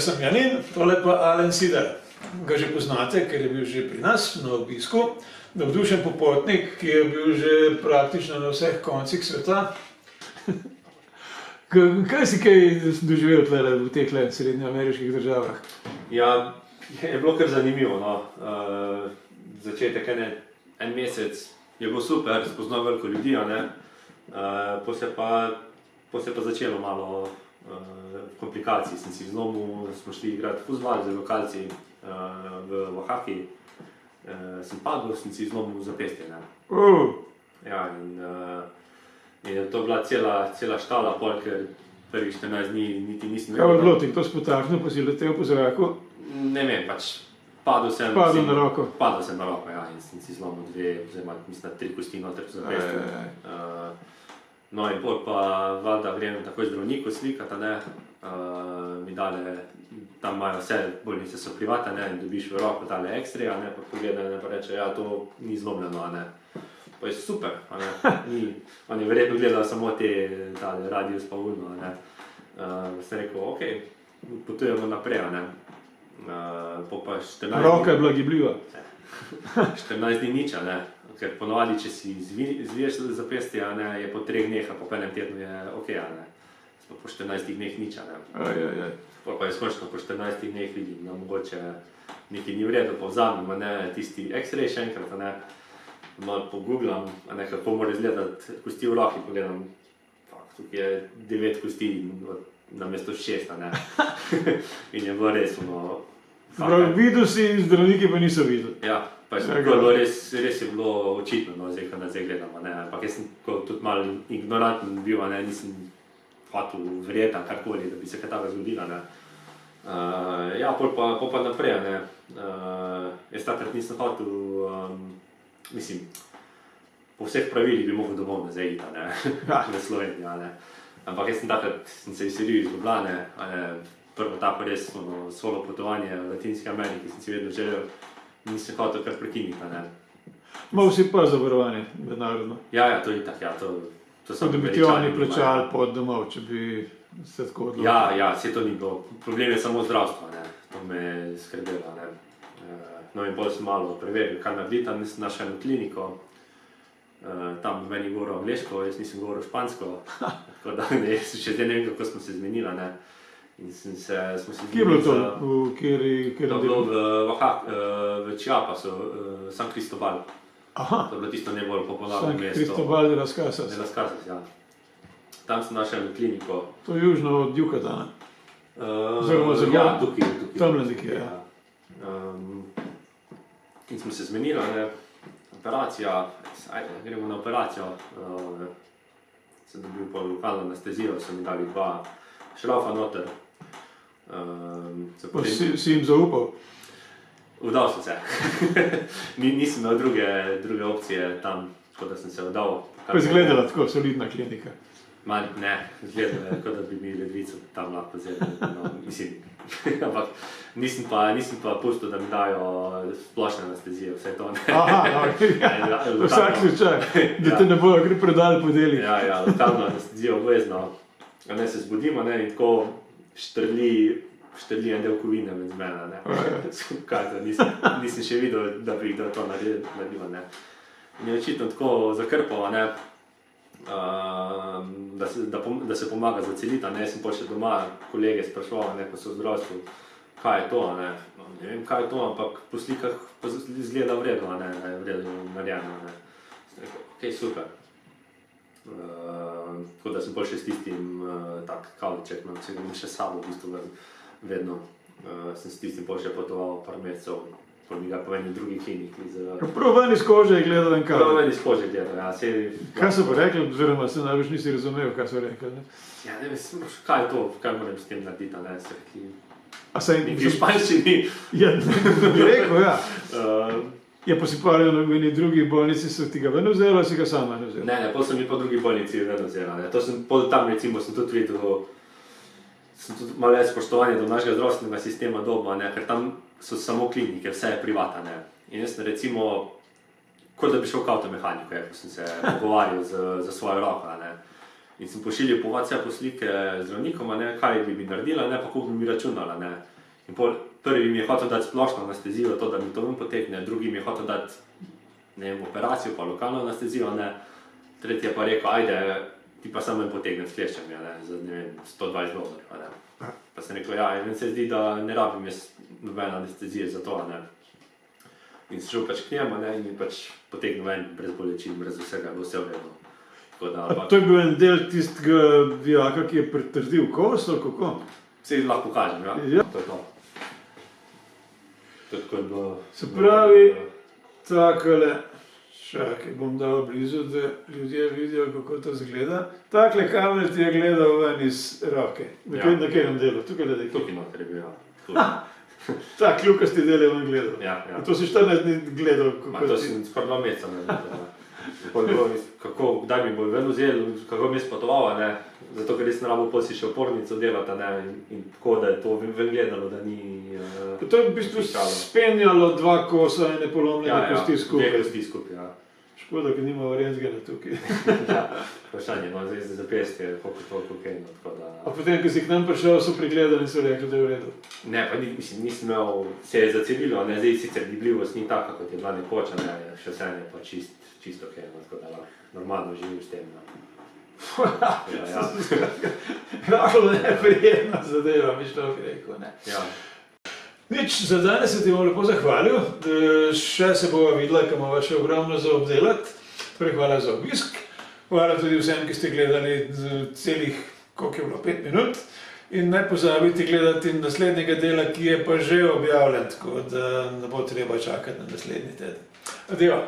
Jaz sem Janin, tole pa Alen Sider. Ga že poznate, ker je bil že pri nas na obisku. Navdušen popotnik, ki je bil že praktično na vseh koncih sveta. Kaj si doživel v teh srednjeameriških državah? Ja, je bilo kar zanimivo. No. Začetek en mesec je bilo super, spoznal veliko ljudi, potem pa začelo malo komplikacij. Sem si zlomil, smo šli igrati fuzbal z lokalci v Oaxaki. Sem padel, sem si zlomil zapestje. Ja, in je to bila cela štala, ker prvih 14 dni niti nisem vedel. Kaj je bilo ti, kdo spotaknil, pa si letel po zraku? Ne vem, pač padel sem na roko. Padel sem na roko, ja, in sem si zlomil mislim, 3 kosti noter v zapestju. No in pol pa valjda grem takoj zdravniku slikati, mi dale, tam imajo vse bolnice so private, in dobiš v roko dale X-ray, pa pogledajo in pa reče, ja, to ni zlomljeno, Pa je super, on je verjetno gledal samo te radius pa urno, sem rekel, ok, potujemo naprej, pa 14 roka je bila gibljiva. 14 dni nič, ker ponovadi, če si zviješ zapestje, je po 3 dneh, po 1 tednu je ok, po 14 dneh nič, Pa je skončno po 14 dneh vidim, da mogoče nekaj ni v redu, pa vzamem, tisti X-ray še enkrat, malo pogooglam, kako mora izgledati kosti v roki, pogledam, tukaj je 9 kosti namesto 6, in je bilo res, videl si, zdravniki pa niso videli. Ja, pa res je bilo očitno, zdaj, ko nazaj gledam, ampak jaz sem tudi malo ignoranten bil, nisem hotel verjeti karkoli, da bi se kaj tako zgodilo, Ja, pol pa naprej, jaz takrat nisem hotel, mislim, po vseh pravilih bi mogel domov nazaj iti, v Sloveniji, ampak jaz sem se izselil iz Ljubljane, prvo tako res solo potovanje v Latinski Ameriki, sem si vedno želel, nisem hotel kar prekiniti, Mal si pa zavarovanje mednarodno? Ja, to je itak, to sem da bi ti oni plačali pot domov, če bi se tako odločil. Ja, vse to ni bilo, problem je samo zdravstvo, to me je skrbelo, No in potem sem malo preveril, kaj narediti, tam nisem našel eno kliniko, tam meni govoril angleško, jaz nisem govoril špansko, tako da še zdaj ne vem, kako smo se zmenili, in smo se zmenili. Kje je bilo to? To je bilo v Chiapasu, San Cristobal. Aha. To je bilo tisto najbolj popularno mesto. San Cristobal de las Casas. De las Casas, ja. Tam sem našel eno kliniko. To je južno od Yucatana. Ja, tukaj. Tamle nekje, ja. In smo se zmenili, operacija, gremo na operacijo, sem dobil pa lokalno anestezijo, so mi dali 2 šrafa noter. Pa si jim zaupal? Vdal sem se, nisem imel druge opcije tam, tako da sem se vdal. Pa je izgledala tako solidna klinika? Ne, izgledala je, kot da bi mi ledvico tam lahko vzeli, mislim, ampak nisem pa pustil, da mi dajo splošne anestezije, vse to. Aha, vsak slučaj, da te ne bojo gre predali po delih. Ja, lokalno anestezijo obvezno, se zbudimo, in tako štrli en del kovine med mene, nisem še videl, da bi kdo to naredil, In je očitno tako zakrpal, da se pomaga zaceliti, jaz sem pa še doma kolege spraševal, ko so v zdravstvu, kaj je to, ne vem, kaj je to, ampak po slikah pa izgleda v redu, v redu narejeno, Sem rekel, ok, super. Tako da sem pa še s tistim tak kavliček, se ga imam še sabo, v bistvu vedno, sem s tistim pa še potoval par mesecev, pa mi ga po eni drugi kliniki. Prav ven iz kože je gledal en kavlič? Prav ven iz kože je gledal, ja. Kaj so pa rekli, oziroma se največ nisi razumel, kaj so rekli, Ja, ne vem, kaj je to, kaj moram s tem narediti, se rekli. A se jim... Nekaj v španščini. Ja, bi rekel, ja. Ja, pa si paril v eni drugi bolnici, so ti ga ven vzeli, ali si ga sam ven vzeli? Ne, potem sem mi po drugi bolnici ven vzeli, To sem tam, recimo, sem tudi videl, sem tudi malo spoštovanje do našega zdravstvenega sistema doba, ker tam so samo klinike, vse je privata, In jaz sem recimo, kot da bi šel k avtomehaniku, ko sem se pogovarjal za svojo roko, In sem pošiljal po WhatsAppu slike zdravnikom, ne, kaj bi naredila, ne, pa kako bi mi računala. Ne. In prvi mi je hotel dati splošno anestezijo, to, da mi to potekne, drugi mi je hotel dati operacijo, pa lokalno anestezijo, ne. Tretji je pa rekel, ajde, ti pa samo potegnem s kleščami, za $120. Ne. Pa sem rekel, ja, in se zdi, da ne rabim jaz nobene anestezije za to. Ne. In sem šel pač k njemu, ne, in mi pač potegnil ven brez bolečin, brez vsega, bilo vse v redu. To je bil en del tistega vijaka, ki je pretrdil kost, ali kako? Se lahko pokažem, ja. Ja. To je to. To je tako je bilo... Se pravi, takole, čakaj, bom dal blizu, da ljudje vidijo, kako to izgleda. Takle kabel ti je gledal ven iz roke. Na katerem delu? Tukaj da dekaj. Tukaj noter je bil, ja. Ta kljukasti del je ven gledal. Ja, ja. To si 14 dni gledal, kako To ti... sem skoraj 2 meseca naredil. Kdaj mi bo ven vzel, kako mi je spotoval, ne? Zato ker nisem rabil potem si še opornico delati, ne? In tako, da je to ven gledalo, da ni... To je v bistvu spenjalo 2 kosa ene polomljene kosti skupaj. Ja, 2 kosti skupaj, ja. Škoda, ker nima rentgena tukaj. Ja, vprašanje, no, zdaj za zapestje je koliko toliko okejno, tako da... A potem, ko si k nam prišel, so pregledali in so rekli, da je v redu. Ne, pa nisem imel, se je zacelilo, ne, zdaj sicer gibljivost ni taka, kot je bila nekoč, ne, še vse je pa čisto okejno, tako da normalno živim s tem. Rahlo neprijetna zadeva, bi človek rekel, ne. Ja. Nič, za danes se ti bom lepo zahvalil, še se bova videla, ker imamo še ogromno za obdelati. Torej, hvala za obisk, hvala tudi vsem, ki ste gledali celih, koliko je bilo, 5 minut. In ne pozabite gledati naslednjega dela, ki je pa že objavljen, tako da ne bo treba čakati na naslednji teden. Adijo.